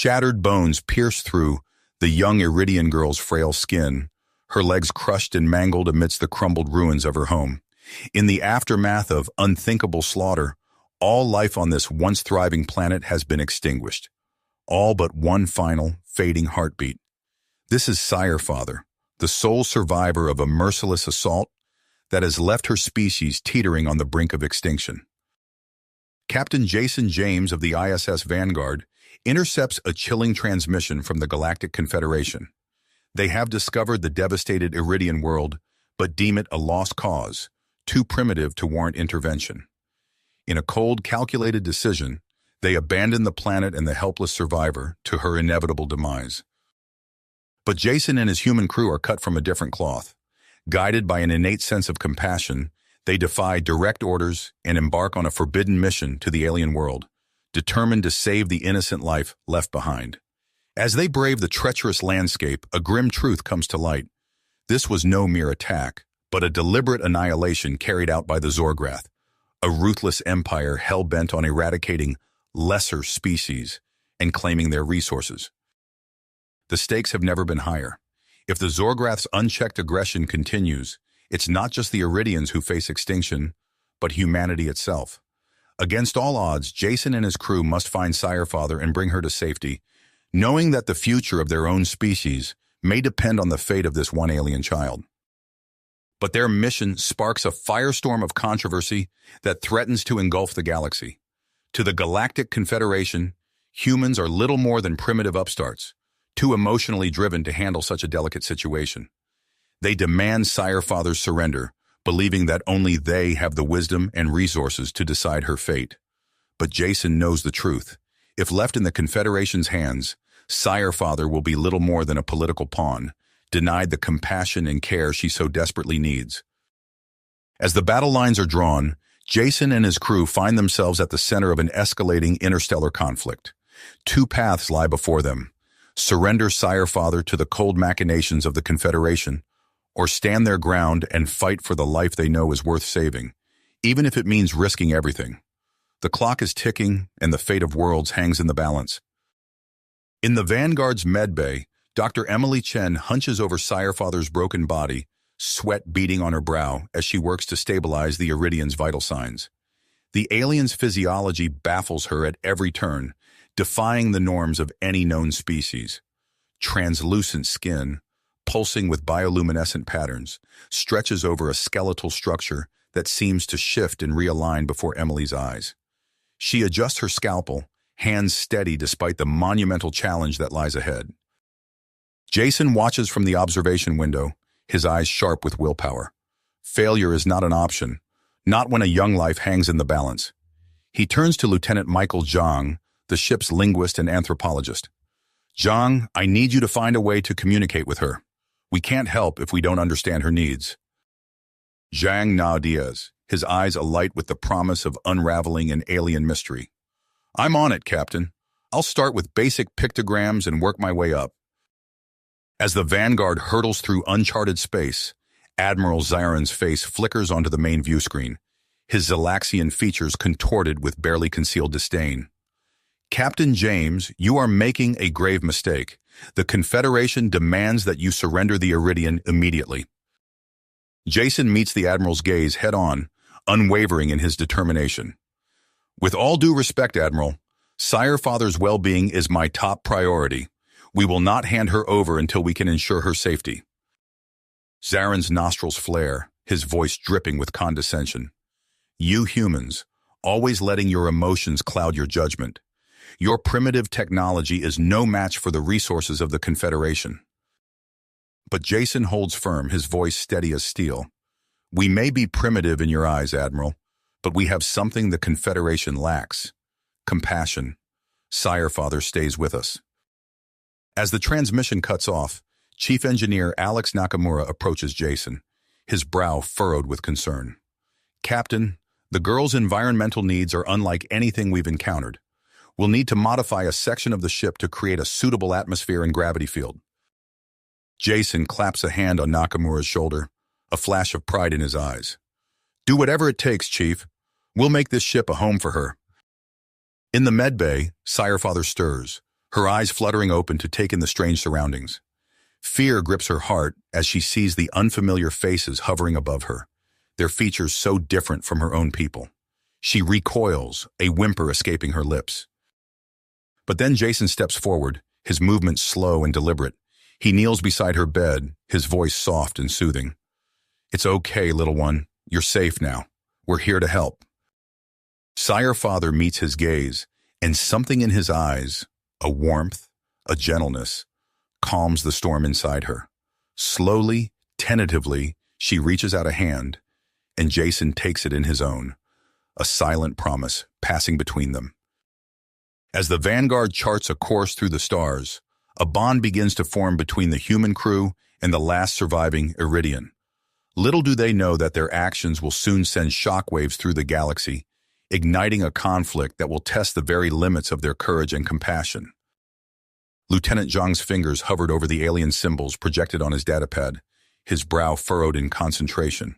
Shattered bones pierce through the young Iridian girl's frail skin, her legs crushed and mangled amidst the crumbled ruins of her home. In the aftermath of unthinkable slaughter, all life on this once thriving planet has been extinguished. All but one final, fading heartbeat. This is Sire-Father, the sole survivor of a merciless assault that has left her species teetering on the brink of extinction. Captain Jason James of the ISS Vanguard intercepts a chilling transmission from the Galactic Confederation. They have discovered the devastated Iridian world, but deem it a lost cause, too primitive to warrant intervention. In a cold, calculated decision, they abandon the planet and the helpless survivor to her inevitable demise. But Jason and his human crew are cut from a different cloth. Guided by an innate sense of compassion, they defy direct orders and embark on a forbidden mission to the alien world, determined to save the innocent life left behind. As they brave the treacherous landscape, a grim truth comes to light. This was no mere attack, but a deliberate annihilation carried out by the Zorgrath, a ruthless empire hell-bent on eradicating lesser species and claiming their resources. The stakes have never been higher. If the Zorgrath's unchecked aggression continues, it's not just the Iridians who face extinction, but humanity itself. Against all odds, Jason and his crew must find Sire-Father and bring her to safety, knowing that the future of their own species may depend on the fate of this one alien child. But their mission sparks a firestorm of controversy that threatens to engulf the galaxy. To the Galactic Confederation, humans are little more than primitive upstarts, too emotionally driven to handle such a delicate situation. They demand Sire-Father's surrender, believing that only they have the wisdom and resources to decide her fate. But Jason knows the truth. If left in the Confederation's hands, Sire-Father will be little more than a political pawn, denied the compassion and care she so desperately needs. As the battle lines are drawn, Jason and his crew find themselves at the center of an escalating interstellar conflict. Two paths lie before them: surrender Sire-Father to the cold machinations of the Confederation, or stand their ground and fight for the life they know is worth saving, even if it means risking everything. The clock is ticking, and the fate of worlds hangs in the balance. In the Vanguard's medbay, Dr. Emily Chen hunches over Sire-Father's broken body, sweat beading on her brow as she works to stabilize the Iridian's vital signs. The alien's physiology baffles her at every turn, defying the norms of any known species. Translucent skin, pulsing with bioluminescent patterns, stretches over a skeletal structure that seems to shift and realign before Emily's eyes. She adjusts her scalpel, hands steady despite the monumental challenge that lies ahead. Jason watches from the observation window, his eyes sharp with willpower. Failure is not an option, not when a young life hangs in the balance. He turns to Lieutenant Michael Zhang, the ship's linguist and anthropologist. "Zhang, I need you to find a way to communicate with her. We can't help if we don't understand her needs." Zhang nods, his eyes alight with the promise of unraveling an alien mystery. "I'm on it, Captain. I'll start with basic pictograms and work my way up." As the Vanguard hurtles through uncharted space, Admiral Zyron's face flickers onto the main view screen, his Zalaxian features contorted with barely concealed disdain. "Captain James, you are making a grave mistake. The Confederation demands that you surrender the Iridian immediately." Jason meets the Admiral's gaze head-on, unwavering in his determination. "With all due respect, Admiral, Sire-Father's well-being is my top priority. We will not hand her over until we can ensure her safety." Zaren's nostrils flare, his voice dripping with condescension. "You humans, always letting your emotions cloud your judgment. Your primitive technology is no match for the resources of the Confederation." But Jason holds firm, his voice steady as steel. "We may be primitive in your eyes, Admiral, but we have something the Confederation lacks: compassion. Sire-Father stays with us." As the transmission cuts off, Chief Engineer Alex Nakamura approaches Jason, his brow furrowed with concern. "Captain, the girl's environmental needs are unlike anything we've encountered. We'll need to modify a section of the ship to create a suitable atmosphere and gravity field." Jason claps a hand on Nakamura's shoulder, a flash of pride in his eyes. "Do whatever it takes, Chief. We'll make this ship a home for her." In the medbay, Sire-Father stirs, her eyes fluttering open to take in the strange surroundings. Fear grips her heart as she sees the unfamiliar faces hovering above her, their features so different from her own people. She recoils, a whimper escaping her lips. But then Jason steps forward, his movements slow and deliberate. He kneels beside her bed, his voice soft and soothing. "It's okay, little one. You're safe now. We're here to help." Sire Father meets his gaze, and something in his eyes, a warmth, a gentleness, calms the storm inside her. Slowly, tentatively, she reaches out a hand, and Jason takes it in his own, a silent promise passing between them. As the Vanguard charts a course through the stars, a bond begins to form between the human crew and the last surviving Iridian. Little do they know that their actions will soon send shockwaves through the galaxy, igniting a conflict that will test the very limits of their courage and compassion. Lieutenant Zhang's fingers hovered over the alien symbols projected on his datapad, his brow furrowed in concentration.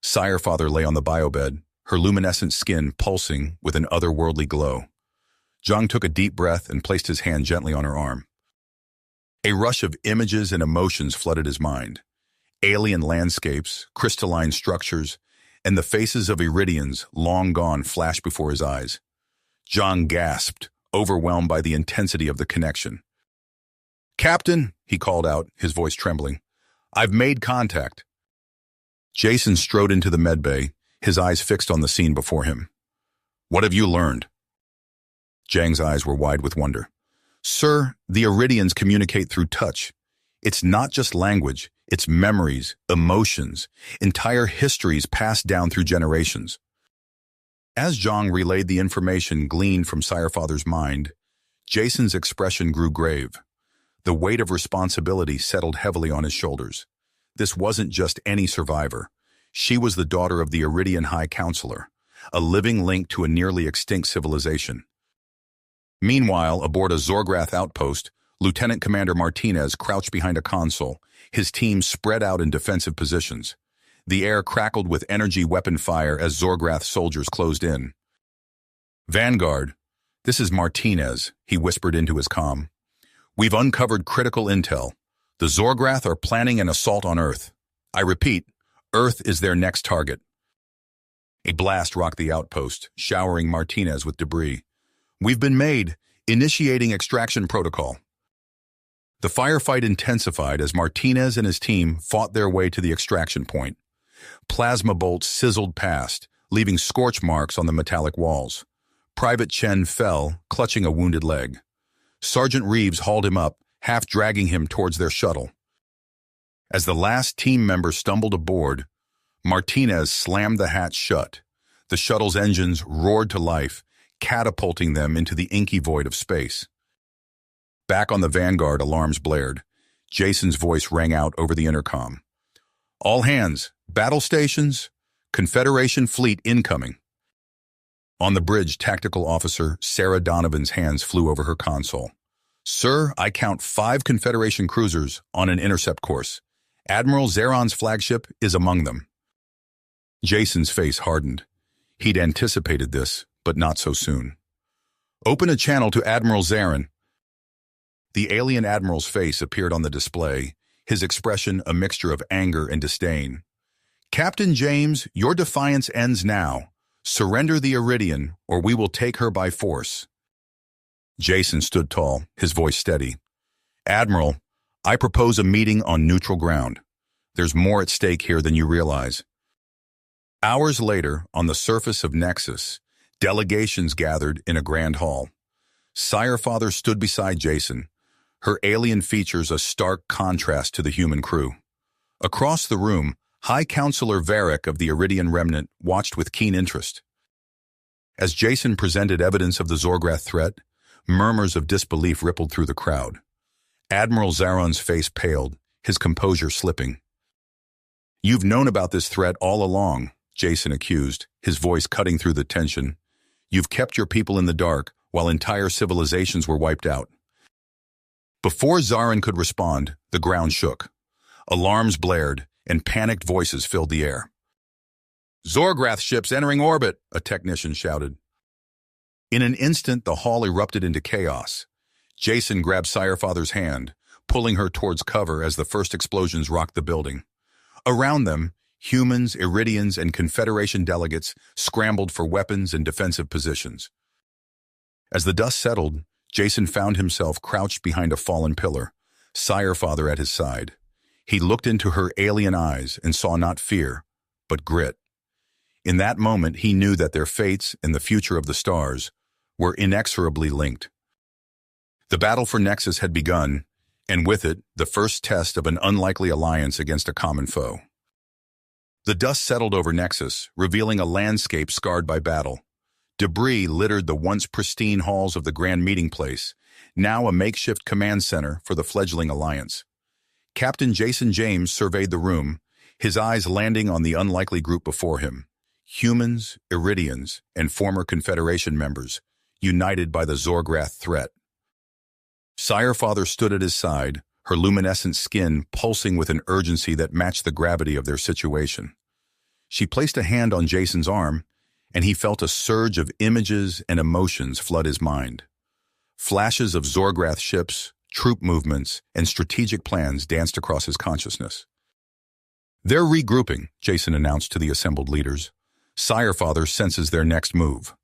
Sire Father lay on the biobed, her luminescent skin pulsing with an otherworldly glow. Zhang took a deep breath and placed his hand gently on her arm. A rush of images and emotions flooded his mind. Alien landscapes, crystalline structures, and the faces of Iridians long gone flashed before his eyes. Zhang gasped, overwhelmed by the intensity of the connection. "Captain," he called out, his voice trembling, "I've made contact." Jason strode into the medbay, his eyes fixed on the scene before him. "What have you learned?" Zhang's eyes were wide with wonder. "Sir, the Iridians communicate through touch. It's not just language, it's memories, emotions, entire histories passed down through generations." As Zhang relayed the information gleaned from Sire Father's mind, Jason's expression grew grave. The weight of responsibility settled heavily on his shoulders. This wasn't just any survivor. She was the daughter of the Iridian High Counselor, a living link to a nearly extinct civilization. Meanwhile, aboard a Zorgrath outpost, Lieutenant Commander Martinez crouched behind a console, his team spread out in defensive positions. The air crackled with energy weapon fire as Zorgrath soldiers closed in. "Vanguard, this is Martinez," he whispered into his comm. "We've uncovered critical intel. The Zorgrath are planning an assault on Earth. I repeat, Earth is their next target." A blast rocked the outpost, showering Martinez with debris. "We've been made, initiating extraction protocol." The firefight intensified as Martinez and his team fought their way to the extraction point. Plasma bolts sizzled past, leaving scorch marks on the metallic walls. Private Chen fell, clutching a wounded leg. Sergeant Reeves hauled him up, half dragging him towards their shuttle. As the last team member stumbled aboard, Martinez slammed the hatch shut. The shuttle's engines roared to life, catapulting them into the inky void of space. Back on the Vanguard, alarms blared. Jason's voice rang out over the intercom. "All hands, battle stations, Confederation fleet incoming." On the bridge, Tactical Officer Sarah Donovan's hands flew over her console. "Sir, I count 5 Confederation cruisers on an intercept course. Admiral Zeron's flagship is among them." Jason's face hardened. He'd anticipated this, but not so soon. "Open a channel to Admiral Zeron." The alien admiral's face appeared on the display, his expression a mixture of anger and disdain. "Captain James, your defiance ends now. Surrender the Iridian, or we will take her by force." Jason stood tall, his voice steady. "Admiral, I propose a meeting on neutral ground. There's more at stake here than you realize." Hours later, on the surface of Nexus, delegations gathered in a grand hall. Sire Father stood beside Jason, her alien features a stark contrast to the human crew. Across the room, High Counselor Varric of the Iridian Remnant watched with keen interest. As Jason presented evidence of the Zorgrath threat, murmurs of disbelief rippled through the crowd. Admiral Zeron's face paled, his composure slipping. "You've known about this threat all along," Jason accused, his voice cutting through the tension. "You've kept your people in the dark, while entire civilizations were wiped out." Before Zarin could respond, the ground shook. Alarms blared, and panicked voices filled the air. "Zorgrath ships entering orbit," a technician shouted. In an instant, the hall erupted into chaos. Jason grabbed Sirefather's hand, pulling her towards cover as the first explosions rocked the building. Around them, humans, Iridians, and Confederation delegates scrambled for weapons and defensive positions. As the dust settled, Jason found himself crouched behind a fallen pillar, Sirefather at his side. He looked into her alien eyes and saw not fear, but grit. In that moment, he knew that their fates and the future of the stars were inexorably linked. The battle for Nexus had begun, and with it, the first test of an unlikely alliance against a common foe. The dust settled over Nexus, revealing a landscape scarred by battle. Debris littered the once pristine halls of the grand meeting place, now a makeshift command center for the fledgling alliance. Captain Jason James surveyed the room, his eyes landing on the unlikely group before him. Humans, Iridians, and former Confederation members, united by the Zorgrath threat. Sirefather stood at his side, her luminescent skin pulsing with an urgency that matched the gravity of their situation. She placed a hand on Jason's arm, and he felt a surge of images and emotions flood his mind. Flashes of Zorgrath ships, troop movements, and strategic plans danced across his consciousness. "They're regrouping," Jason announced to the assembled leaders. Sirefather senses their next move.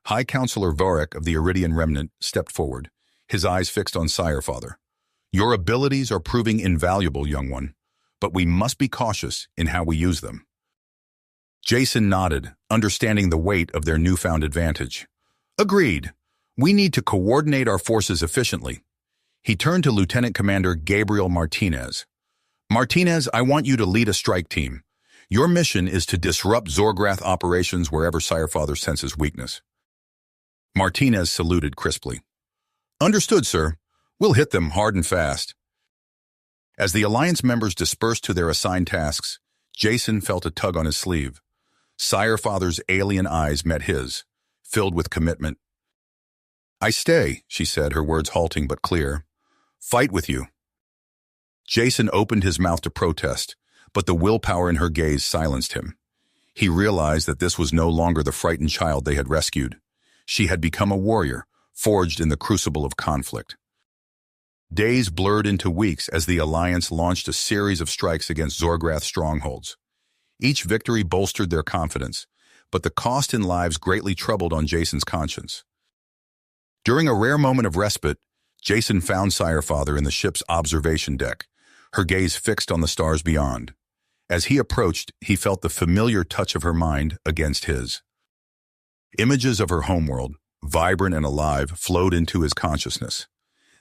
High Counselor Varric of the Iridian Remnant stepped forward, his eyes fixed on Sirefather. "Your abilities are proving invaluable, young one, but we must be cautious in how we use them." Jason nodded, understanding the weight of their newfound advantage. "Agreed. We need to coordinate our forces efficiently." He turned to Lieutenant Commander Gabriel Martinez. "Martinez, I want you to lead a strike team. Your mission is to disrupt Zorgrath operations wherever Sirefather senses weakness." Martinez saluted crisply. "Understood, sir. We'll hit them hard and fast." As the Alliance members dispersed to their assigned tasks, Jason felt a tug on his sleeve. Sirefather's alien eyes met his, filled with commitment. "I stay," she said, her words halting but clear. "Fight with you." Jason opened his mouth to protest, but the willpower in her gaze silenced him. He realized that this was no longer the frightened child they had rescued. She had become a warrior, forged in the crucible of conflict. Days blurred into weeks as the Alliance launched a series of strikes against Zorgrath strongholds. Each victory bolstered their confidence, but the cost in lives greatly troubled on Jason's conscience. During a rare moment of respite, Jason found Sirefather in the ship's observation deck, her gaze fixed on the stars beyond. As he approached, he felt the familiar touch of her mind against his. Images of her homeworld, vibrant and alive, flowed into his consciousness.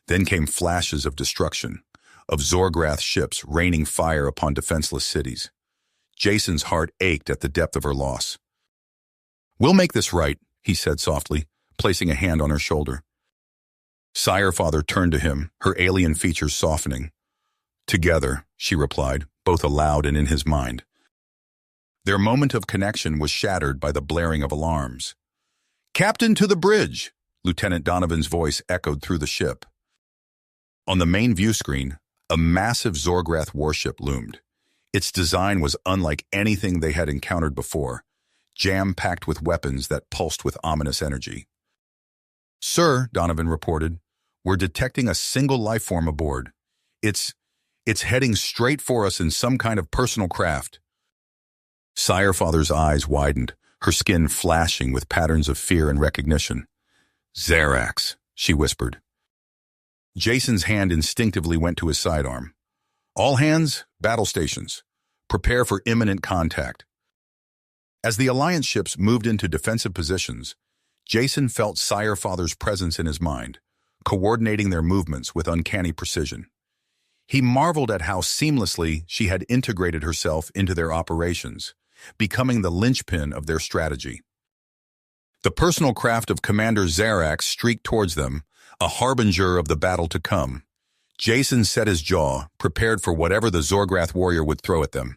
Then came flashes of destruction, of Zorgrath ships raining fire upon defenseless cities. Jason's heart ached at the depth of her loss. "We'll make this right," he said softly, placing a hand on her shoulder. Sirefather turned to him, her alien features softening. "Together," she replied, both aloud and in his mind. Their moment of connection was shattered by the blaring of alarms. "Captain, to the bridge!" Lieutenant Donovan's voice echoed through the ship. On the main view screen, a massive Zorgrath warship loomed. Its design was unlike anything they had encountered before, jam-packed with weapons that pulsed with ominous energy. "Sir," Donovan reported, "we're detecting a single life form aboard. It's heading straight for us in some kind of personal craft." Sirefather's eyes widened, her skin flashing with patterns of fear and recognition. "Zarax," she whispered. Jason's hand instinctively went to his sidearm. "All hands, battle stations. Prepare for imminent contact." As the Alliance ships moved into defensive positions, Jason felt Sirefather's presence in his mind, coordinating their movements with uncanny precision. He marveled at how seamlessly she had integrated herself into their operations, becoming the linchpin of their strategy. The personal craft of Commander Zarax streaked towards them, a harbinger of the battle to come. Jason set his jaw, prepared for whatever the Zorgrath warrior would throw at them.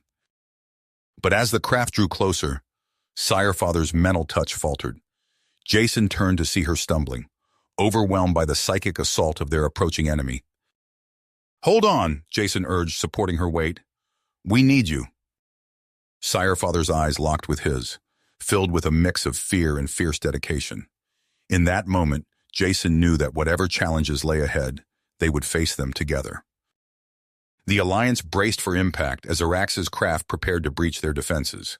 But as the craft drew closer, Sirefather's mental touch faltered. Jason turned to see her stumbling, overwhelmed by the psychic assault of their approaching enemy. "Hold on," Jason urged, supporting her weight. "We need you." Sirefather's eyes locked with his, filled with a mix of fear and fierce dedication. In that moment, Jason knew that whatever challenges lay ahead, they would face them together. The Alliance braced for impact as Arax's craft prepared to breach their defenses.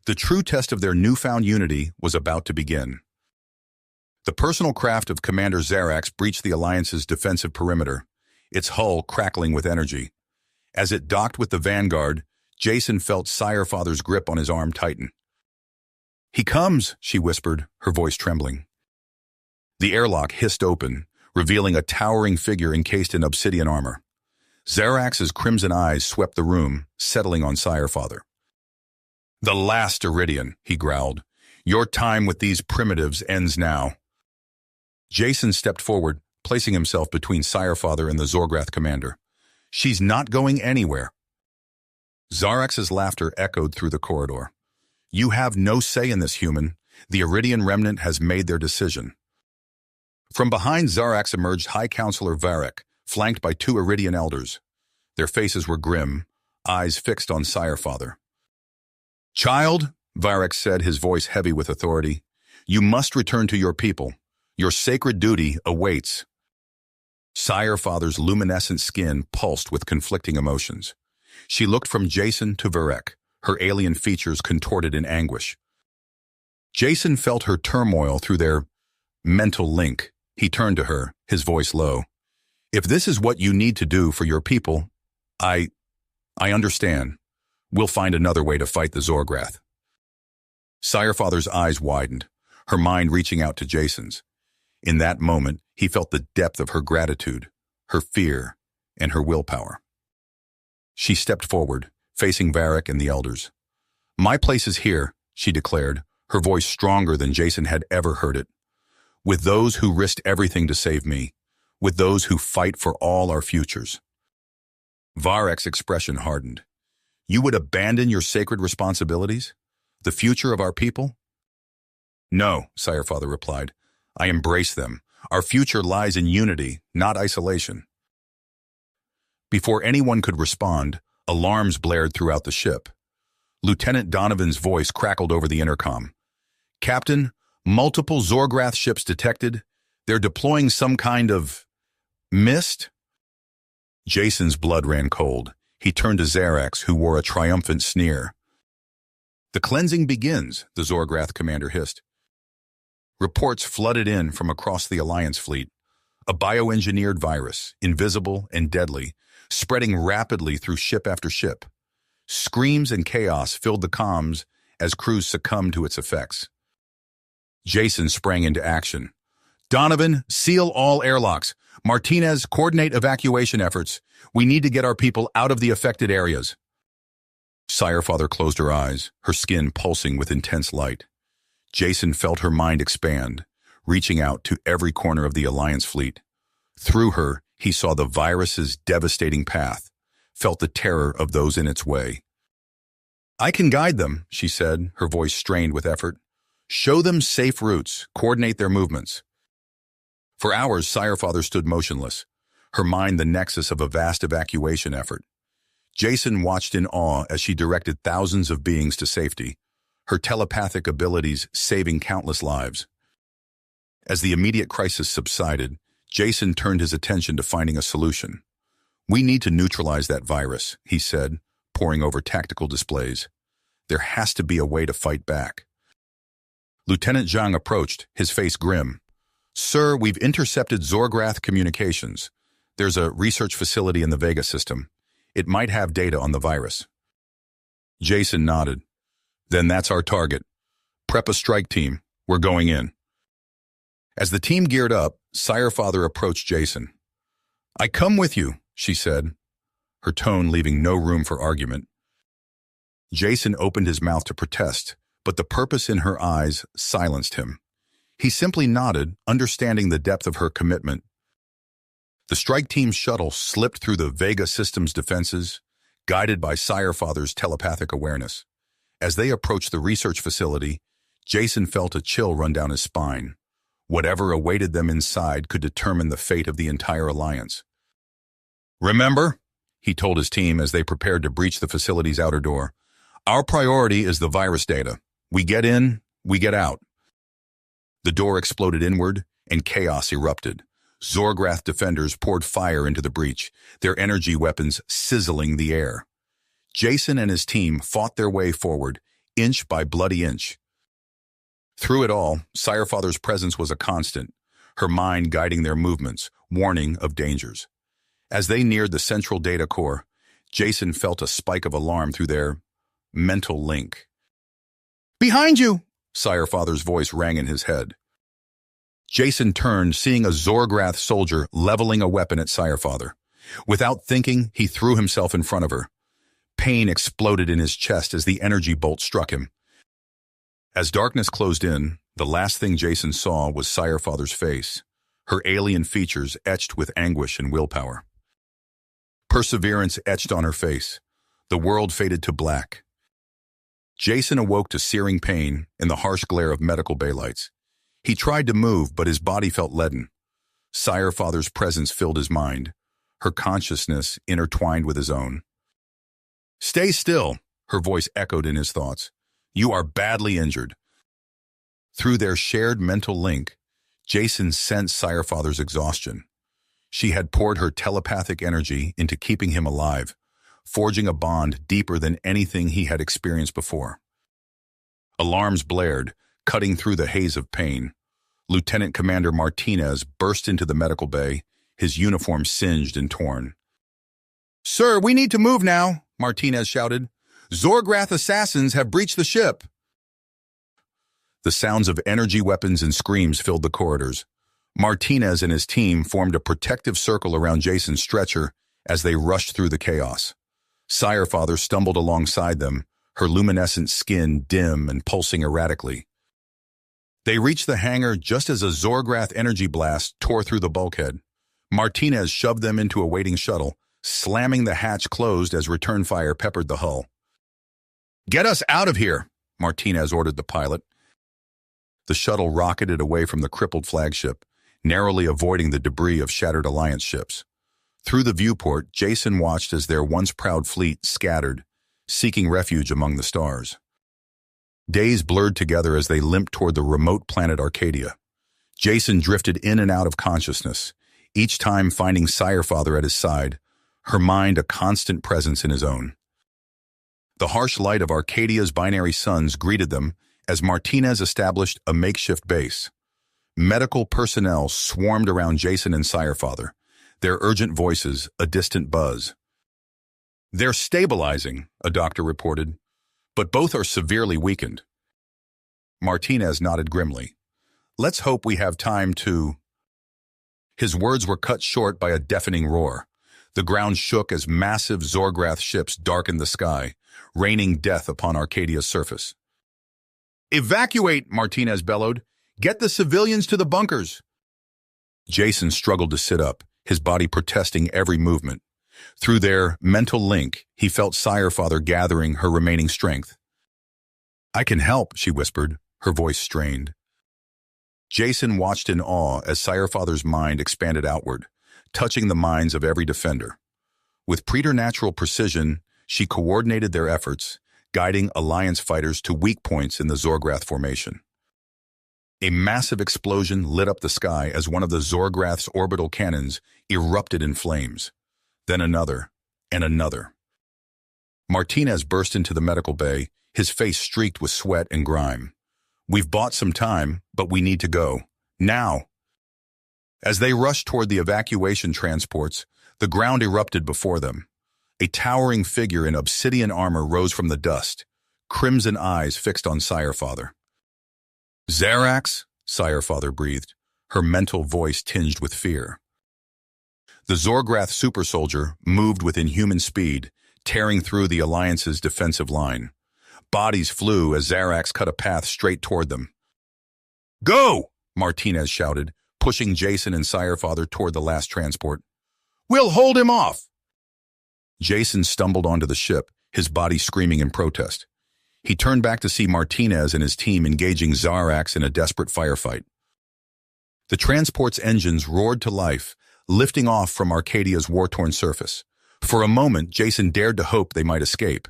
The true test of their newfound unity was about to begin. The personal craft of Commander Zarax breached the Alliance's defensive perimeter, its hull crackling with energy. As it docked with the Vanguard, Jason felt Sirefather's grip on his arm tighten. "He comes," she whispered, her voice trembling. The airlock hissed open, revealing a towering figure encased in obsidian armor. Zarax's crimson eyes swept the room, settling on Sirefather. "The last Iridian," he growled. "Your time with these primitives ends now." Jason stepped forward, placing himself between Sirefather and the Zorgrath commander. "She's not going anywhere." Zarax's laughter echoed through the corridor. "You have no say in this, human. The Iridian remnant has made their decision." From behind Zarax emerged High Counselor Varek, flanked by 2 Iridian elders. Their faces were grim, eyes fixed on Sirefather. "Child," Varek said, his voice heavy with authority, "you must return to your people. Your sacred duty awaits." Sirefather's luminescent skin pulsed with conflicting emotions. She looked from Jason to Varek, her alien features contorted in anguish. Jason felt her turmoil through their mental link. He turned to her, his voice low. "If this is what you need to do for your people, I understand. We'll find another way to fight the Zorgrath." Sirefather's eyes widened, her mind reaching out to Jason's. In that moment, he felt the depth of her gratitude, her fear, and her willpower. She stepped forward, facing Varek and the elders. "My place is here," she declared, her voice stronger than Jason had ever heard it. "With those who risked everything to save me, with those who fight for all our futures." Varek's expression hardened. "You would abandon your sacred responsibilities? The future of our people?" "No," Sirefather replied. "I embrace them. Our future lies in unity, not isolation." Before anyone could respond, alarms blared throughout the ship. Lieutenant Donovan's voice crackled over the intercom. "Captain, multiple Zorgrath ships detected. They're deploying some kind of mist?" Jason's blood ran cold. He turned to Zarax, who wore a triumphant sneer. "The cleansing begins," the Zorgrath commander hissed. Reports flooded in from across the Alliance fleet. A bioengineered virus, invisible and deadly, spreading rapidly through ship after ship. Screams and chaos filled the comms as crews succumbed to its effects. Jason sprang into action. "Donovan, seal all airlocks. Martinez, coordinate evacuation efforts. We need to get our people out of the affected areas." Sirefather closed her eyes, her skin pulsing with intense light. Jason felt her mind expand, reaching out to every corner of the Alliance fleet. Through her, he saw the virus's devastating path, felt the terror of those in its way. "I can guide them," she said, her voice strained with effort. "Show them safe routes, coordinate their movements." For hours, Sirefather stood motionless, her mind the nexus of a vast evacuation effort. Jason watched in awe as she directed thousands of beings to safety, her telepathic abilities saving countless lives. As the immediate crisis subsided, Jason turned his attention to finding a solution. "We need to neutralize that virus," he said, poring over tactical displays. "There has to be a way to fight back." Lieutenant Zhang approached, his face grim. "Sir, we've intercepted Zorgrath communications. There's a research facility in the Vega system. It might have data on the virus." Jason nodded. "Then that's our target. Prep a strike team. We're going in." As the team geared up, Sirefather approached Jason. "I come with you," she said, her tone leaving no room for argument. Jason opened his mouth to protest, but the purpose in her eyes silenced him. He simply nodded, understanding the depth of her commitment. The strike team's shuttle slipped through the Vega system's defenses, guided by Sirefather's telepathic awareness. As they approached the research facility, Jason felt a chill run down his spine. Whatever awaited them inside could determine the fate of the entire Alliance. "Remember," he told his team as they prepared to breach the facility's outer door, "our priority is the virus data. We get in, we get out." The door exploded inward, and chaos erupted. Zorgrath defenders poured fire into the breach, their energy weapons sizzling the air. Jason and his team fought their way forward, inch by bloody inch. Through it all, Sirefather's presence was a constant, her mind guiding their movements, warning of dangers. As they neared the central data core, Jason felt a spike of alarm through their mental link. "Behind you!" Sirefather's voice rang in his head. Jason turned, seeing a Zorgrath soldier leveling a weapon at Sirefather. Without thinking, he threw himself in front of her. Pain exploded in his chest as the energy bolt struck him. As darkness closed in, the last thing Jason saw was Sirefather's face, her alien features etched with anguish and willpower. Perseverance etched on her face. The world faded to black. Jason awoke to searing pain in the harsh glare of medical bay lights. He tried to move, but his body felt leaden. Sirefather's presence filled his mind, her consciousness intertwined with his own. "Stay still," her voice echoed in his thoughts. "You are badly injured." Through their shared mental link, Jason sensed Sirefather's exhaustion. She had poured her telepathic energy into keeping him alive, forging a bond deeper than anything he had experienced before. Alarms blared, cutting through the haze of pain. Lieutenant Commander Martinez burst into the medical bay, his uniform singed and torn. "Sir, we need to move now," Martinez shouted. "Zorgrath assassins have breached the ship." The sounds of energy weapons and screams filled the corridors. Martinez and his team formed a protective circle around Jason's stretcher as they rushed through the chaos. Sirefather stumbled alongside them, her luminescent skin dim and pulsing erratically. They reached the hangar just as a Zorgrath energy blast tore through the bulkhead. Martinez shoved them into a waiting shuttle, slamming the hatch closed as return fire peppered the hull. "Get us out of here," Martinez ordered the pilot. The shuttle rocketed away from the crippled flagship, narrowly avoiding the debris of shattered Alliance ships. Through the viewport, Jason watched as their once proud fleet scattered, seeking refuge among the stars. Days blurred together as they limped toward the remote planet Arcadia. Jason drifted in and out of consciousness, each time finding Sirefather at his side, her mind a constant presence in his own. The harsh light of Arcadia's binary suns greeted them as Martinez established a makeshift base. Medical personnel swarmed around Jason and Sirefather, their urgent voices a distant buzz. "They're stabilizing," a doctor reported, "but both are severely weakened." Martinez nodded grimly. "Let's hope we have time to—" His words were cut short by a deafening roar. The ground shook as massive Zorgrath ships darkened the sky, raining death upon Arcadia's surface. "Evacuate!" Martinez bellowed. "Get the civilians to the bunkers!" Jason struggled to sit up, his body protesting every movement. Through their mental link, he felt Sirefather gathering her remaining strength. "I can help," she whispered, her voice strained. Jason watched in awe as Sirefather's mind expanded outward, touching the minds of every defender. With preternatural precision, she coordinated their efforts, guiding Alliance fighters to weak points in the Zorgrath formation. A massive explosion lit up the sky as one of the Zorgrath's orbital cannons erupted in flames. Then another, and another. Martinez burst into the medical bay, his face streaked with sweat and grime. "We've bought some time, but we need to go. Now!" As they rushed toward the evacuation transports, the ground erupted before them. A towering figure in obsidian armor rose from the dust, crimson eyes fixed on Sirefather. "Zarax?" Sirefather breathed, her mental voice tinged with fear. The Zorgrath super soldier moved with inhuman speed, tearing through the Alliance's defensive line. Bodies flew as Zarax cut a path straight toward them. "Go!" Martinez shouted, pushing Jason and Sirefather toward the last transport. "We'll hold him off!" Jason stumbled onto the ship, his body screaming in protest. He turned back to see Martinez and his team engaging Zarax in a desperate firefight. The transport's engines roared to life, lifting off from Arcadia's war-torn surface. For a moment, Jason dared to hope they might escape.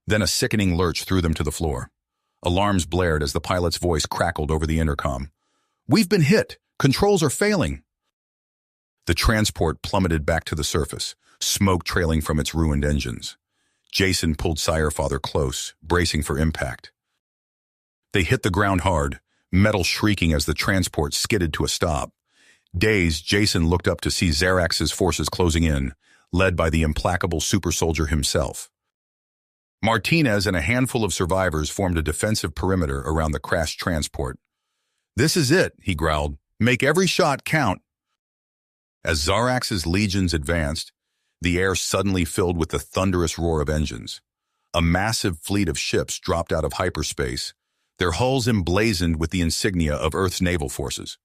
Then a sickening lurch threw them to the floor. Alarms blared as the pilot's voice crackled over the intercom. We've been hit. Controls are failing. The transport plummeted back to the surface, smoke trailing from its ruined engines. Jason pulled Sirefather close, bracing for impact. They hit the ground hard, metal shrieking as the transport skidded to a stop. Dazed, Jason looked up to see Zarax's forces closing in, led by the implacable super soldier himself. Martinez and a handful of survivors formed a defensive perimeter around the crashed transport. "This is it," he growled. "Make every shot count." As Zarax's legions advanced, the air suddenly filled with the thunderous roar of engines. A massive fleet of ships dropped out of hyperspace, their hulls emblazoned with the insignia of Earth's naval forces.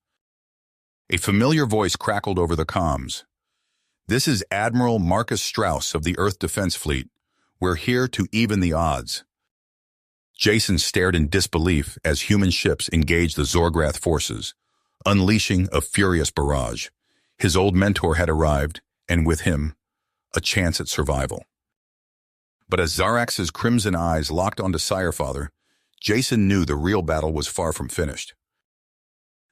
A familiar voice crackled over the comms. "This is Admiral Marcus Strauss of the Earth Defense Fleet. We're here to even the odds." Jason stared in disbelief as human ships engaged the Zorgrath forces, unleashing a furious barrage. His old mentor had arrived, and with him, a chance at survival. But as Zarax's crimson eyes locked onto Sirefather, Jason knew the real battle was far from finished.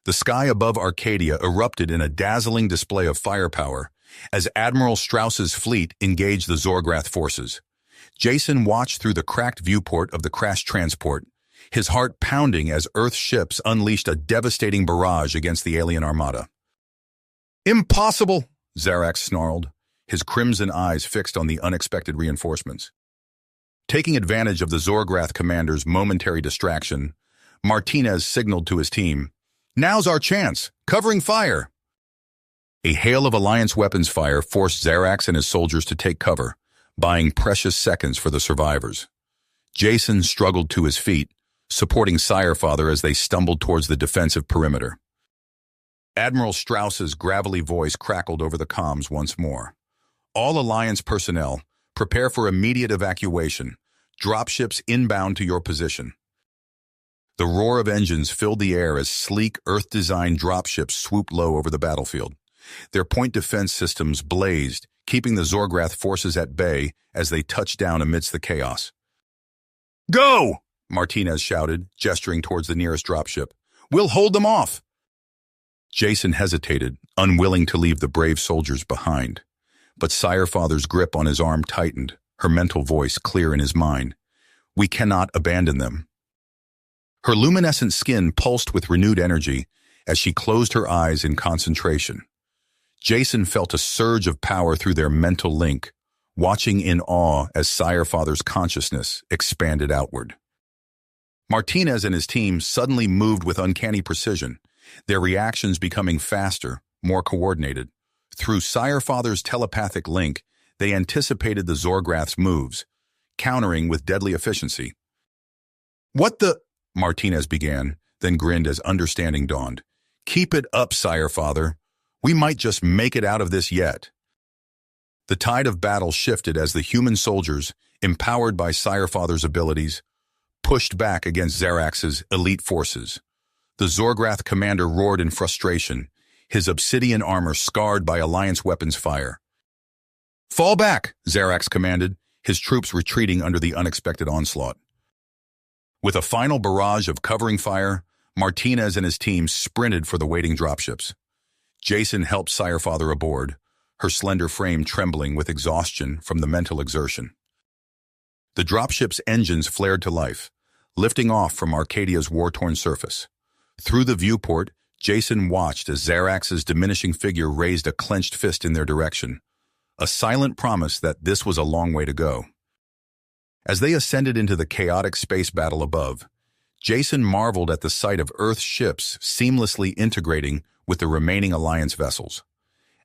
The sky above Arcadia erupted in a dazzling display of firepower as Admiral Strauss's fleet engaged the Zorgrath forces. Jason watched through the cracked viewport of the crashed transport, his heart pounding as Earth's ships unleashed a devastating barrage against the alien armada. "Impossible!" Zarax snarled, his crimson eyes fixed on the unexpected reinforcements. Taking advantage of the Zorgrath commander's momentary distraction, Martinez signaled to his team, "Now's our chance! Covering fire!" A hail of Alliance weapons fire forced Zarax and his soldiers to take cover, buying precious seconds for the survivors. Jason struggled to his feet, supporting Sirefather as they stumbled towards the defensive perimeter. Admiral Strauss's gravelly voice crackled over the comms once more. "All Alliance personnel, prepare for immediate evacuation. Dropships inbound to your position." The roar of engines filled the air as sleek, Earth-designed dropships swooped low over the battlefield. Their point defense systems blazed, keeping the Zorgrath forces at bay as they touched down amidst the chaos. "Go!" Martinez shouted, gesturing towards the nearest dropship. "We'll hold them off!" Jason hesitated, unwilling to leave the brave soldiers behind. But Sirefather's grip on his arm tightened, her mental voice clear in his mind. "We cannot abandon them." Her luminescent skin pulsed with renewed energy as she closed her eyes in concentration. Jason felt a surge of power through their mental link, watching in awe as Sirefather's consciousness expanded outward. Martinez and his team suddenly moved with uncanny precision, their reactions becoming faster, more coordinated. Through Sirefather's telepathic link, they anticipated the Zorgrath's moves, countering with deadly efficiency. "What the—" Martinez began, then grinned as understanding dawned. "Keep it up, Sirefather. We might just make it out of this yet." The tide of battle shifted as the human soldiers, empowered by Sirefather's abilities, pushed back against Zarax's elite forces. The Zorgrath commander roared in frustration, his obsidian armor scarred by Alliance weapons fire. "Fall back," Zarax commanded, his troops retreating under the unexpected onslaught. With a final barrage of covering fire, Martinez and his team sprinted for the waiting dropships. Jason helped Sirefather aboard, her slender frame trembling with exhaustion from the mental exertion. The dropship's engines flared to life, lifting off from Arcadia's war-torn surface. Through the viewport, Jason watched as Zarax's diminishing figure raised a clenched fist in their direction, a silent promise that this was a long way to go. As they ascended into the chaotic space battle above, Jason marveled at the sight of Earth's ships seamlessly integrating with the remaining Alliance vessels.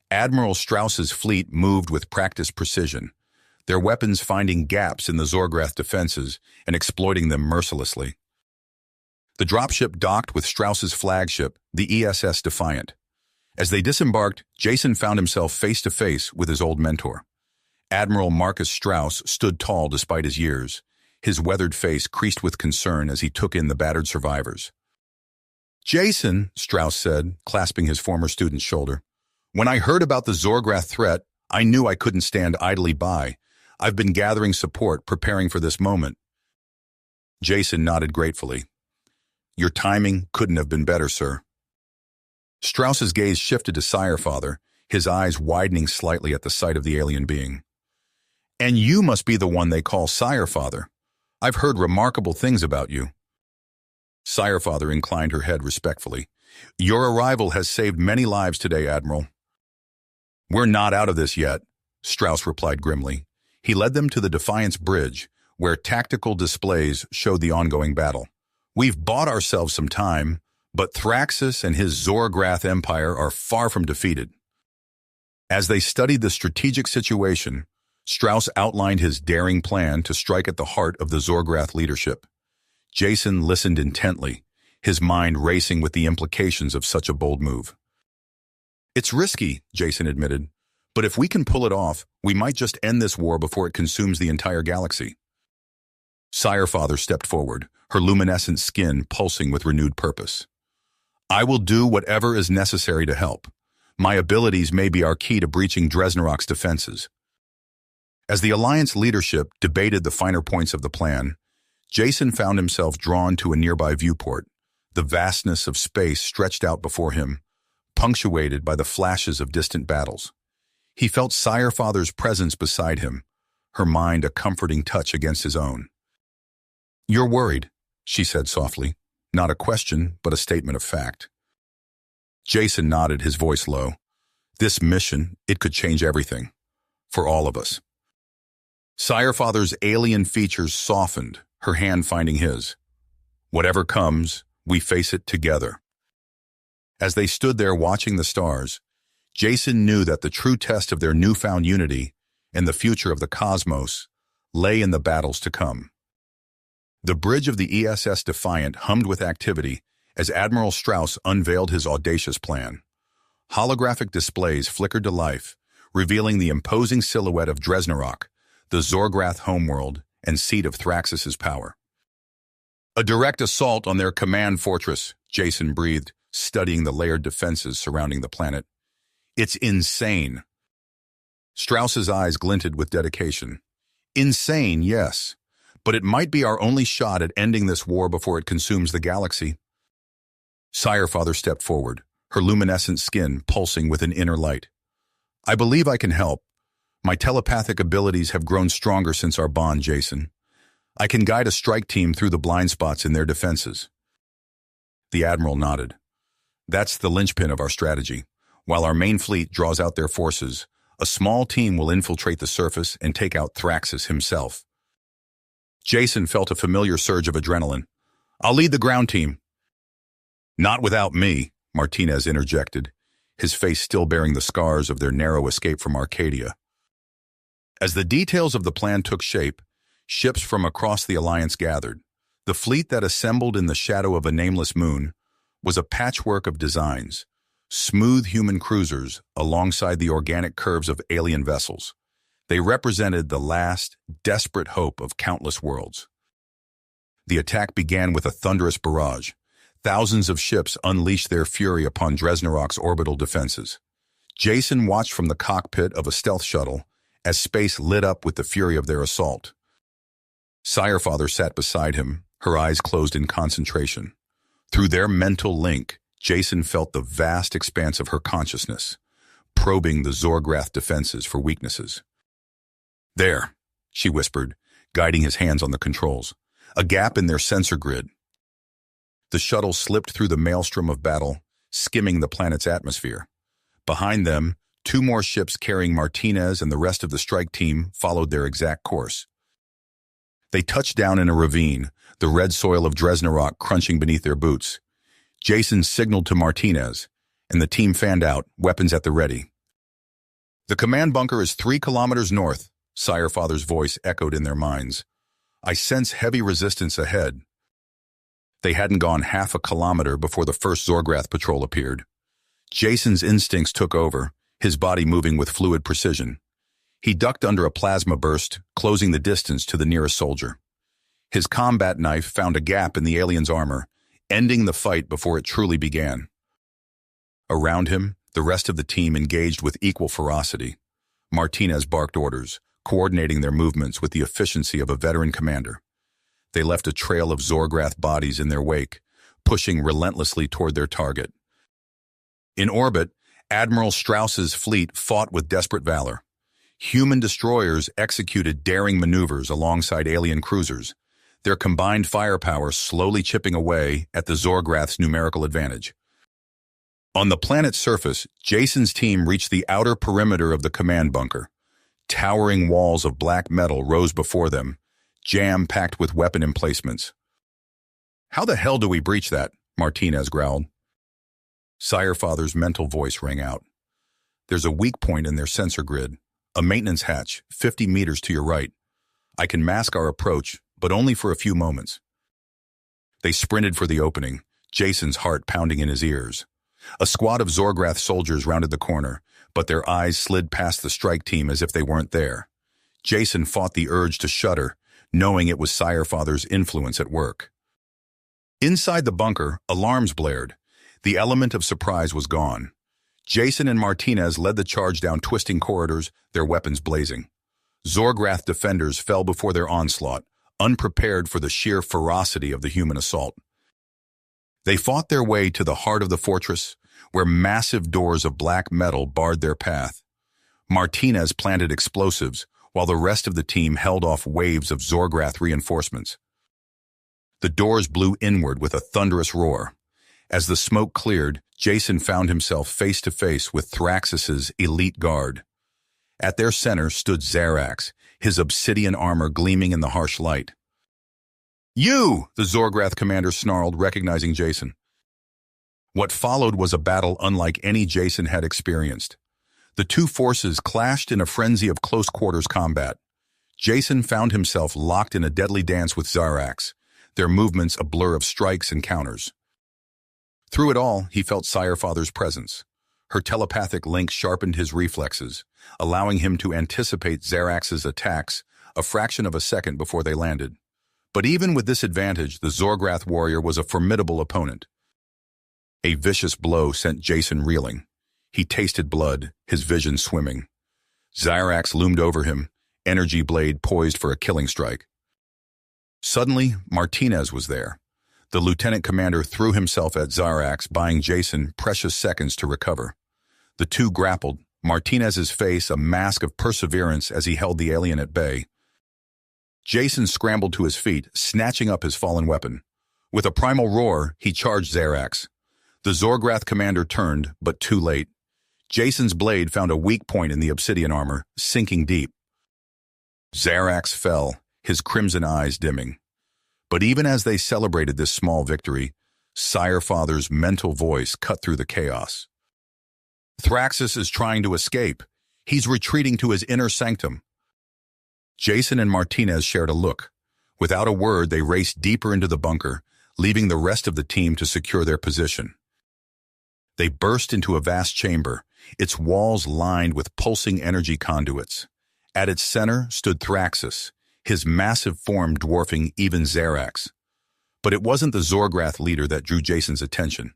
Admiral Strauss's fleet moved with practiced precision, their weapons finding gaps in the Zorgrath defenses and exploiting them mercilessly. The dropship docked with Strauss's flagship, the ESS Defiant. As they disembarked, Jason found himself face-to-face with his old mentor. Admiral Marcus Strauss stood tall despite his years, his weathered face creased with concern as he took in the battered survivors. "Jason," Strauss said, clasping his former student's shoulder, "when I heard about the Zorgrath threat, I knew I couldn't stand idly by. I've been gathering support, preparing for this moment." Jason nodded gratefully. "Your timing couldn't have been better, sir." Strauss's gaze shifted to Sire-Father, his eyes widening slightly at the sight of the alien being. And you must be the one they call Sire-Father. I've heard remarkable things about you. Sire-Father inclined her head respectfully. Your arrival has saved many lives today, Admiral. We're not out of this yet, Strauss replied grimly. He led them to the Defiance Bridge, where tactical displays showed the ongoing battle. We've bought ourselves some time, but Thraxus and his Zorgrath Empire are far from defeated. As they studied the strategic situation, Strauss outlined his daring plan to strike at the heart of the Zorgrath leadership. Jason listened intently, his mind racing with the implications of such a bold move. It's risky, Jason admitted, but if we can pull it off, we might just end this war before it consumes the entire galaxy. Sire-Father stepped forward, her luminescent skin pulsing with renewed purpose. I will do whatever is necessary to help. My abilities may be our key to breaching Dresnerok's defenses. As the Alliance leadership debated the finer points of the plan, Jason found himself drawn to a nearby viewport. The vastness of space stretched out before him, punctuated by the flashes of distant battles. He felt Sire-Father's presence beside him, her mind a comforting touch against his own. You're worried, she said softly. Not a question, but a statement of fact. Jason nodded, his voice low. This mission, it could change everything. For all of us. Sire-Father's alien features softened, her hand finding his. Whatever comes, we face it together. As they stood there watching the stars, Jason knew that the true test of their newfound unity and the future of the cosmos lay in the battles to come. The bridge of the ESS Defiant hummed with activity as Admiral Strauss unveiled his audacious plan. Holographic displays flickered to life, revealing the imposing silhouette of Dresnerok, the Zorgrath homeworld and seat of Thraxus's power. A direct assault on their command fortress, Jason breathed, studying the layered defenses surrounding the planet. It's insane. Strauss's eyes glinted with dedication. Insane, yes, but it might be our only shot at ending this war before it consumes the galaxy. Sire-Father stepped forward, her luminescent skin pulsing with an inner light. I believe I can help. My telepathic abilities have grown stronger since our bond, Jason. I can guide a strike team through the blind spots in their defenses. The Admiral nodded. That's the linchpin of our strategy. While our main fleet draws out their forces, a small team will infiltrate the surface and take out Thraxus himself. Jason felt a familiar surge of adrenaline. I'll lead the ground team. Not without me, Martinez interjected, his face still bearing the scars of their narrow escape from Arcadia. As the details of the plan took shape, ships from across the Alliance gathered. The fleet that assembled in the shadow of a nameless moon was a patchwork of designs, smooth human cruisers alongside the organic curves of alien vessels. They represented the last, desperate hope of countless worlds. The attack began with a thunderous barrage. Thousands of ships unleashed their fury upon Dresnerok's orbital defenses. Jason watched from the cockpit of a stealth shuttle as space lit up with the fury of their assault. Sire-Father sat beside him, her eyes closed in concentration. Through their mental link, Jason felt the vast expanse of her consciousness, probing the Zorgrath defenses for weaknesses. There, she whispered, guiding his hands on the controls. A gap in their sensor grid. The shuttle slipped through the maelstrom of battle, skimming the planet's atmosphere. Behind them, 2 more ships carrying Martinez and the rest of the strike team followed their exact course. They touched down in a ravine, the red soil of Dresnerok crunching beneath their boots. Jason signaled to Martinez, and the team fanned out, weapons at the ready. The command bunker is 3 kilometers north, Sire-Father's voice echoed in their minds. I sense heavy resistance ahead. They hadn't gone half a kilometer before the first Zorgrath patrol appeared. Jason's instincts took over, his body moving with fluid precision. He ducked under a plasma burst, closing the distance to the nearest soldier. His combat knife found a gap in the alien's armor, ending the fight before it truly began. Around him, the rest of the team engaged with equal ferocity. Martinez barked orders, coordinating their movements with the efficiency of a veteran commander. They left a trail of Zorgrath bodies in their wake, pushing relentlessly toward their target. In orbit, Admiral Strauss's fleet fought with desperate valor. Human destroyers executed daring maneuvers alongside alien cruisers, their combined firepower slowly chipping away at the Zorgrath's numerical advantage. On the planet's surface, Jason's team reached the outer perimeter of the command bunker. Towering walls of black metal rose before them, jam-packed with weapon emplacements. "How the hell do we breach that?" Martinez growled. Sirefather's mental voice rang out. "There's a weak point in their sensor grid, a maintenance hatch, 50 meters to your right. I can mask our approach, but only for a few moments." They sprinted for the opening, Jason's heart pounding in his ears. A squad of Zorgrath soldiers rounded the corner, but their eyes slid past the strike team as if they weren't there. Jason fought the urge to shudder, knowing it was Sirefather's influence at work. Inside the bunker, alarms blared. The element of surprise was gone. Jason and Martinez led the charge down twisting corridors, their weapons blazing. Zorgrath defenders fell before their onslaught, unprepared for the sheer ferocity of the human assault. They fought their way to the heart of the fortress, where massive doors of black metal barred their path. Martinez planted explosives, while the rest of the team held off waves of Zorgrath reinforcements. The doors blew inward with a thunderous roar. As the smoke cleared, Jason found himself face-to-face with Thraxis's elite guard. At their center stood Zarax, his obsidian armor gleaming in the harsh light. "You!" the Zorgrath commander snarled, recognizing Jason. What followed was a battle unlike any Jason had experienced. The two forces clashed in a frenzy of close-quarters combat. Jason found himself locked in a deadly dance with Zarax, their movements a blur of strikes and counters. Through it all, he felt Sirefather's presence. Her telepathic link sharpened his reflexes, allowing him to anticipate Zarax's attacks a fraction of a second before they landed. But even with this advantage, the Zorgrath warrior was a formidable opponent. A vicious blow sent Jason reeling. He tasted blood, his vision swimming. Zarax loomed over him, energy blade poised for a killing strike. Suddenly, Martinez was there. The lieutenant commander threw himself at Zarax, buying Jason precious seconds to recover. The two grappled, Martinez's face a mask of perseverance as he held the alien at bay. Jason scrambled to his feet, snatching up his fallen weapon. With a primal roar, he charged Zarax. The Zorgrath commander turned, but too late. Jason's blade found a weak point in the obsidian armor, sinking deep. Zarax fell, his crimson eyes dimming. But even as they celebrated this small victory, Sirefather's mental voice cut through the chaos. "Thraxis is trying to escape. He's retreating to his inner sanctum." Jason and Martinez shared a look. Without a word, they raced deeper into the bunker, leaving the rest of the team to secure their position. They burst into a vast chamber, its walls lined with pulsing energy conduits. At its center stood Thraxis, his massive form dwarfing even Zarax. But it wasn't the Zorgrath leader that drew Jason's attention.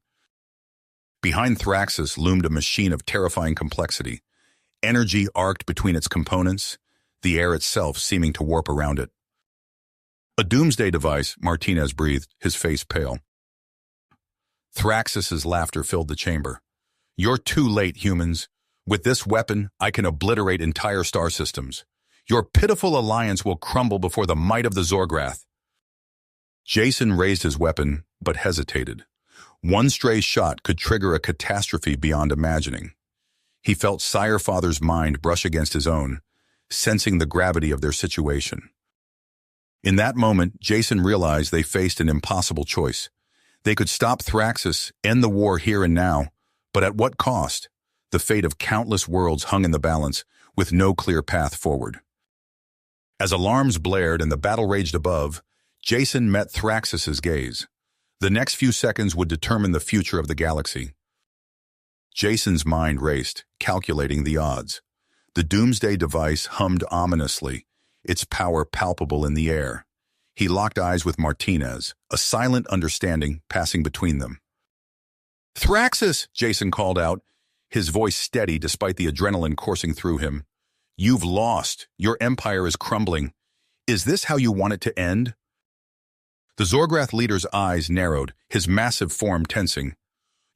Behind Thraxis loomed a machine of terrifying complexity. Energy arced between its components, the air itself seeming to warp around it. "A doomsday device," Martinez breathed, his face pale. Thraxis's laughter filled the chamber. "You're too late, humans. With this weapon, I can obliterate entire star systems. Your pitiful alliance will crumble before the might of the Zorgrath." Jason raised his weapon, but hesitated. One stray shot could trigger a catastrophe beyond imagining. He felt Sirefather's mind brush against his own, sensing the gravity of their situation. In that moment, Jason realized they faced an impossible choice. They could stop Thraxis, end the war here and now, but at what cost? The fate of countless worlds hung in the balance, with no clear path forward. As alarms blared and the battle raged above, Jason met Thraxis's gaze. The next few seconds would determine the future of the galaxy. Jason's mind raced, calculating the odds. The doomsday device hummed ominously, its power palpable in the air. He locked eyes with Martinez, a silent understanding passing between them. "Thraxis!" Jason called out, his voice steady despite the adrenaline coursing through him. "You've lost. Your empire is crumbling. Is this how you want it to end?" The Zorgrath leader's eyes narrowed, his massive form tensing.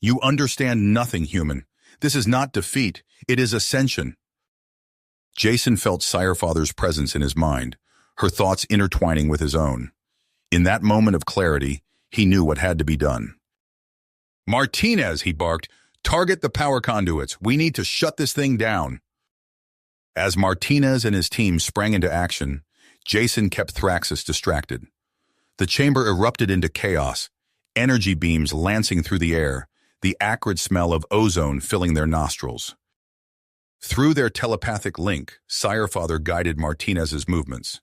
You understand nothing, human. This is not defeat, it is ascension. Jason felt Sirefather's presence in his mind, her thoughts intertwining with his own. In that moment of clarity, he knew what had to be done. Martinez, he barked, target the power conduits. We need to shut this thing down. As Martinez and his team sprang into action, Jason kept Thraxus distracted. The chamber erupted into chaos, energy beams lancing through the air, the acrid smell of ozone filling their nostrils. Through their telepathic link, Sirefather guided Martinez's movements.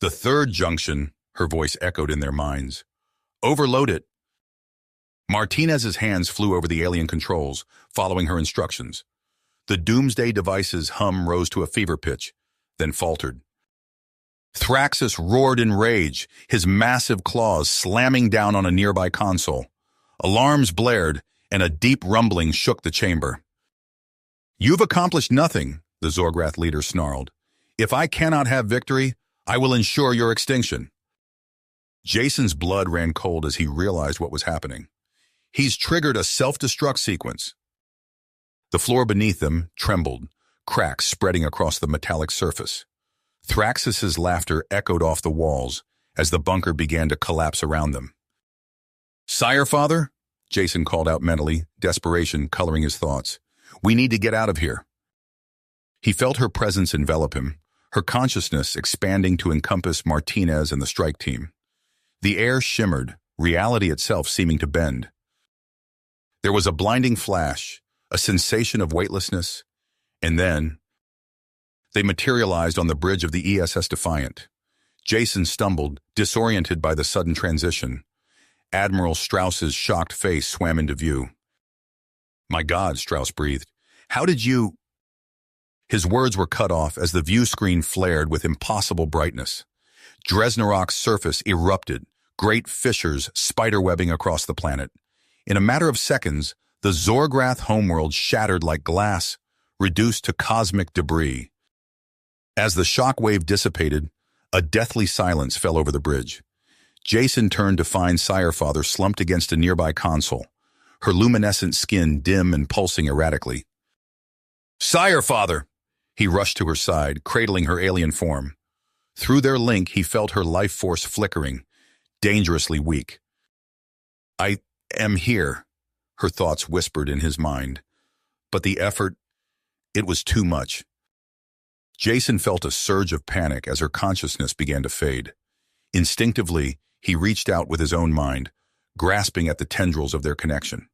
The third junction, her voice echoed in their minds. Overload it. Martinez's hands flew over the alien controls, following her instructions. The doomsday device's hum rose to a fever pitch, then faltered. Thraxus roared in rage, his massive claws slamming down on a nearby console. Alarms blared, and a deep rumbling shook the chamber. You've accomplished nothing, the Zorgrath leader snarled. If I cannot have victory, I will ensure your extinction. Jason's blood ran cold as he realized what was happening. He's triggered a self-destruct sequence. The floor beneath them trembled, cracks spreading across the metallic surface. Thraxus's laughter echoed off the walls as the bunker began to collapse around them. Sirefather? Jason called out mentally, desperation coloring his thoughts. We need to get out of here. He felt her presence envelop him, her consciousness expanding to encompass Martinez and the strike team. The air shimmered, reality itself seeming to bend. There was a blinding flash, a sensation of weightlessness, and then they materialized on the bridge of the ESS Defiant. Jason stumbled, disoriented by the sudden transition. Admiral Strauss's shocked face swam into view. My God, Strauss breathed. How did you... His words were cut off as the view screen flared with impossible brightness. Dresnerok's surface erupted, great fissures spiderwebbing across the planet. In a matter of seconds, the Zorgrath homeworld shattered like glass, reduced to cosmic debris. As the shockwave dissipated, a deathly silence fell over the bridge. Jason turned to find Sirefather slumped against a nearby console, her luminescent skin dim and pulsing erratically. Sirefather! He rushed to her side, cradling her alien form. Through their link, he felt her life force flickering, dangerously weak. I am here, her thoughts whispered in his mind. But the effort, it was too much. Jason felt a surge of panic as her consciousness began to fade. Instinctively, he reached out with his own mind, grasping at the tendrils of their connection.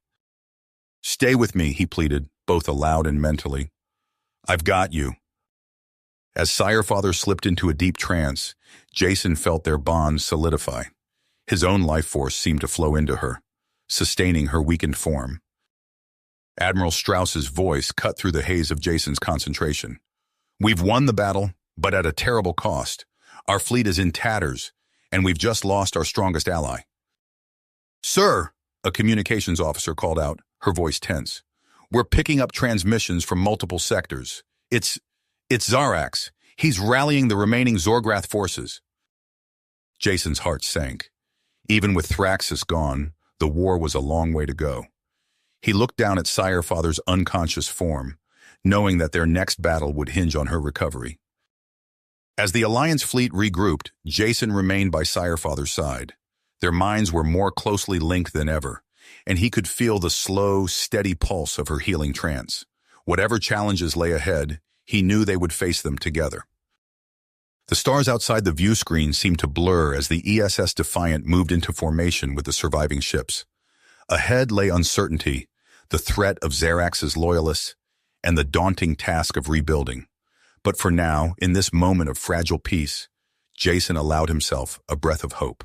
Stay with me, he pleaded, both aloud and mentally. I've got you. As Sirefather slipped into a deep trance, Jason felt their bond solidify. His own life force seemed to flow into her, sustaining her weakened form. Admiral Strauss's voice cut through the haze of Jason's concentration. We've won the battle, but at a terrible cost. Our fleet is in tatters, and we've just lost our strongest ally. Sir, a communications officer called out, her voice tense. We're picking up transmissions from multiple sectors. It's Zarax. He's rallying the remaining Zorgrath forces. Jason's heart sank. Even with Thraxus gone, the war was a long way to go. He looked down at Sirefather's unconscious form, knowing that their next battle would hinge on her recovery. As the Alliance fleet regrouped, Jason remained by Sirefather's side. Their minds were more closely linked than ever, and he could feel the slow, steady pulse of her healing trance. Whatever challenges lay ahead, he knew they would face them together. The stars outside the view screen seemed to blur as the ESS Defiant moved into formation with the surviving ships. Ahead lay uncertainty, the threat of Zarax's loyalists, and the daunting task of rebuilding. But for now, in this moment of fragile peace, Jason allowed himself a breath of hope.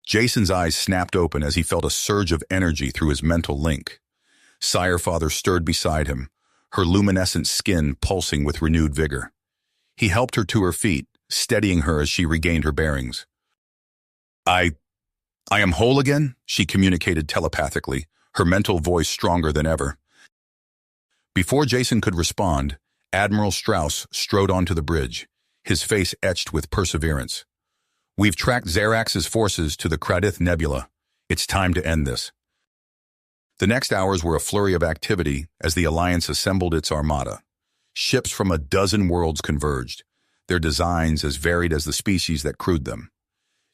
Jason's eyes snapped open as he felt a surge of energy through his mental link. Sirefather stirred beside him, her luminescent skin pulsing with renewed vigor. He helped her to her feet, steadying her as she regained her bearings. I am whole again, she communicated telepathically, her mental voice stronger than ever. Before Jason could respond, Admiral Strauss strode onto the bridge, his face etched with perseverance. We've tracked Zarax's forces to the Kradith Nebula. It's time to end this. The next hours were a flurry of activity as the Alliance assembled its armada. Ships from a dozen worlds converged, their designs as varied as the species that crewed them.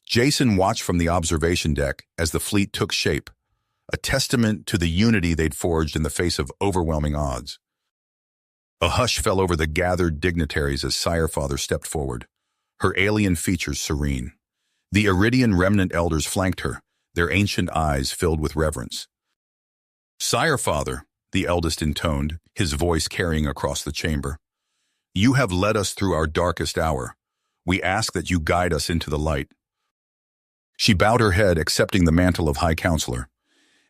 Jason watched from the observation deck as the fleet took shape, a testament to the unity they'd forged in the face of overwhelming odds. A hush fell over the gathered dignitaries as Sire-Father stepped forward, her alien features serene. The Iridian remnant elders flanked her, their ancient eyes filled with reverence. "Sire-Father," the eldest intoned, his voice carrying across the chamber, "you have led us through our darkest hour. We ask that you guide us into the light." She bowed her head, accepting the mantle of High Counselor.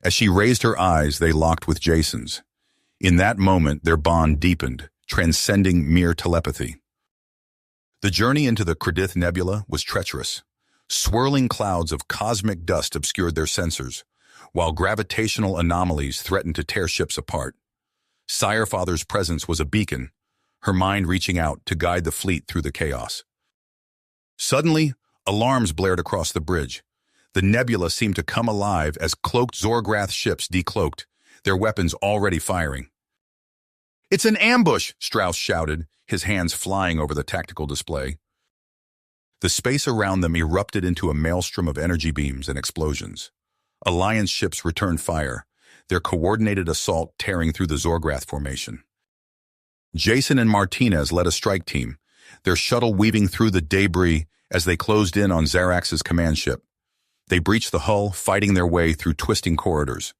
As she raised her eyes, they locked with Jason's. In that moment, their bond deepened, transcending mere telepathy. The journey into the Credith Nebula was treacherous. Swirling clouds of cosmic dust obscured their sensors, while gravitational anomalies threatened to tear ships apart. Sire-Father's presence was a beacon, her mind reaching out to guide the fleet through the chaos. Suddenly, alarms blared across the bridge. The nebula seemed to come alive as cloaked Zorgrath ships decloaked, their weapons already firing. "It's an ambush!" Strauss shouted, his hands flying over the tactical display. The space around them erupted into a maelstrom of energy beams and explosions. Alliance ships returned fire, their coordinated assault tearing through the Zorgrath formation. Jason and Martinez led a strike team, their shuttle weaving through the debris as they closed in on Zarax's command ship. They breached the hull, fighting their way through twisting corridors.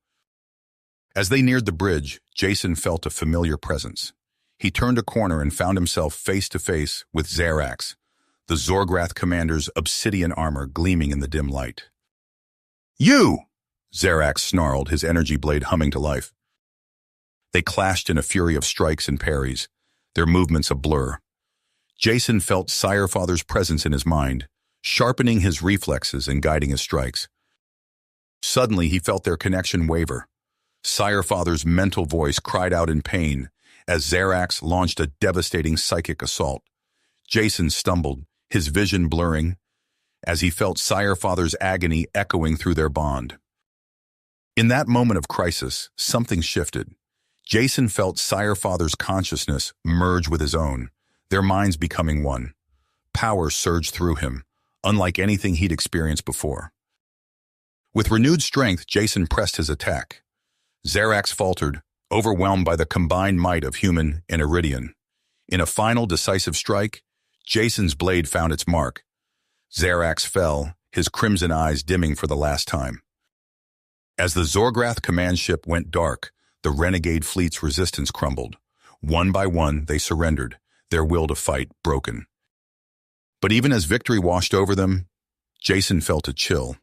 As they neared the bridge, Jason felt a familiar presence. He turned a corner and found himself face to face with Zarax, the Zorgrath commander's obsidian armor gleaming in the dim light. "You!" Zarax snarled, his energy blade humming to life. They clashed in a fury of strikes and parries, their movements a blur. Jason felt Sire-Father's presence in his mind, sharpening his reflexes and guiding his strikes. Suddenly, he felt their connection waver. Sire-Father's mental voice cried out in pain as Zarax launched a devastating psychic assault. Jason stumbled, his vision blurring, as he felt Sire-Father's agony echoing through their bond. In that moment of crisis, something shifted. Jason felt Sire-Father's consciousness merge with his own, their minds becoming one. Power surged through him, unlike anything he'd experienced before. With renewed strength, Jason pressed his attack. Zarax faltered, overwhelmed by the combined might of human and Iridian. In a final decisive strike, Jason's blade found its mark. Zarax fell, his crimson eyes dimming for the last time. As the Zorgrath command ship went dark, the renegade fleet's resistance crumbled. One by one, they surrendered, their will to fight broken. But even as victory washed over them, Jason felt a chill.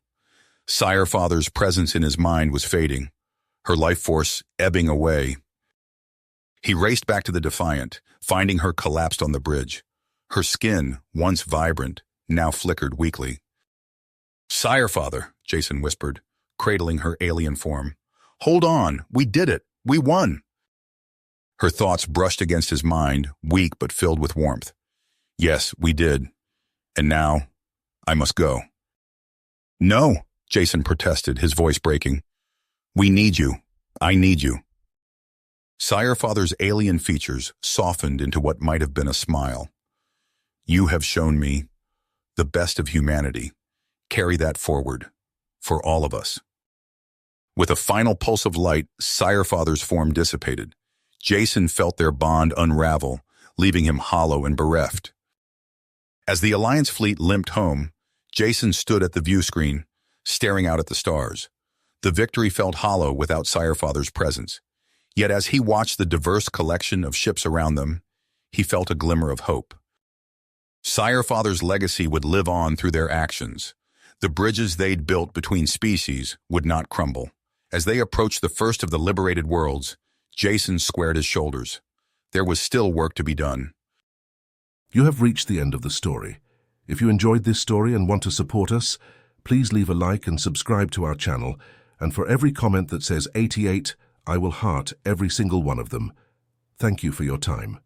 Sire-Father's presence in his mind was fading, her life force ebbing away. He raced back to the Defiant, finding her collapsed on the bridge. Her skin, once vibrant, now flickered weakly. "Sire-Father," Jason whispered, cradling her alien form. "Hold on, we did it, we won." Her thoughts brushed against his mind, weak but filled with warmth. "Yes, we did. And now, I must go." "No," Jason protested, his voice breaking. "We need you. I need you." Sire-Father's alien features softened into what might have been a smile. "You have shown me the best of humanity. Carry that forward, for all of us." With a final pulse of light, Sire-Father's form dissipated. Jason felt their bond unravel, leaving him hollow and bereft. As the Alliance fleet limped home, Jason stood at the view screen, staring out at the stars. The victory felt hollow without Sire-Father's presence. Yet as he watched the diverse collection of ships around them, he felt a glimmer of hope. Sire-Father's legacy would live on through their actions. The bridges they'd built between species would not crumble. As they approached the first of the liberated worlds, Jason squared his shoulders. There was still work to be done. You have reached the end of the story. If you enjoyed this story and want to support us, please leave a like and subscribe to our channel. And for every comment that says 88, I will heart every single one of them. Thank you for your time.